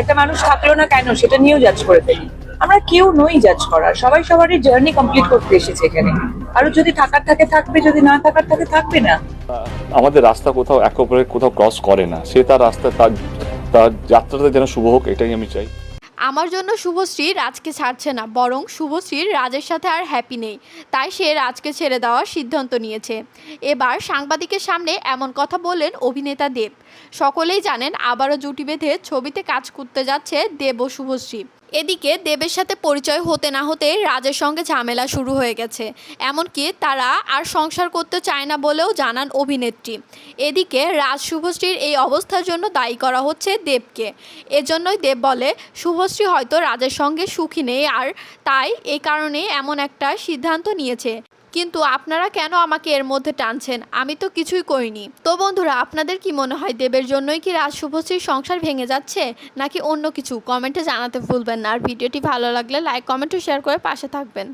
একটা মানুষ থাকলো না কেন সেটা নিয়েও জাজ করে ফেলি। আমরা কেউ নই জাজ করার, সবাই সবারই জার্নি কমপ্লিট করতে এসেছে এখানে। আর যদি থাকার থাকে থাকবে, যদি না থাকার থাকে থাকবে না। আমাদের রাস্তা কোথাও একে অপরের কোথাও ক্রস করে না, সে তার রাস্তা তার তার যাত্রাটা যেন শুভ হোক, এটাই আমি চাই। আমার জন্য শুভশ্রী রাজকে ছাড়ছে না, বরং শুভশ্রীর রাজের সাথে আর হ্যাপি নেই, তাই সে রাজকে ছেড়ে দেওয়ার সিদ্ধান্ত নিয়েছে। এবার সাংবাদিকের সামনে এমন কথা বললেন অভিনেতা দেব। সকলেই জানেন আবারও জুটি বেঁধে ছবিতে কাজ করতে যাচ্ছে দেব ও শুভশ্রী। এদিকে দেবের সাথে পরিচয় হতে না হতে রাজের সঙ্গে ঝামেলা শুরু হয়ে গেছে, এমনকি তারা আর সংসার করতে চায় না বলেও জানান অভিনেত্রী। এদিকে রাজ শুভশ্রীর এই অবস্থার জন্য দায়ী করা হচ্ছে দেবকে। এজন্যই দেব বলে শুভশ্রী হয়তো রাজের সঙ্গে সুখী নেই, আর তাই এই কারণে এমন একটা সিদ্ধান্ত নিয়েছে। কিন্তু আপনারা কেন আমাকে এর মধ্যে টানছেন? আমি তো কিছুই করিনি। তো বন্ধুরা, আপনাদের কি মনে হয় দেবের জন্যই কি রাজ শুভশ্রীর সংসার ভেঙে যাচ্ছে, নাকি অন্য কিছু? কমেন্টে জানাতে ভুলবেন না। আর ভিডিওটি ভালো লাগলে লাইক, কমেন্ট ও শেয়ার করে পাশে থাকবেন।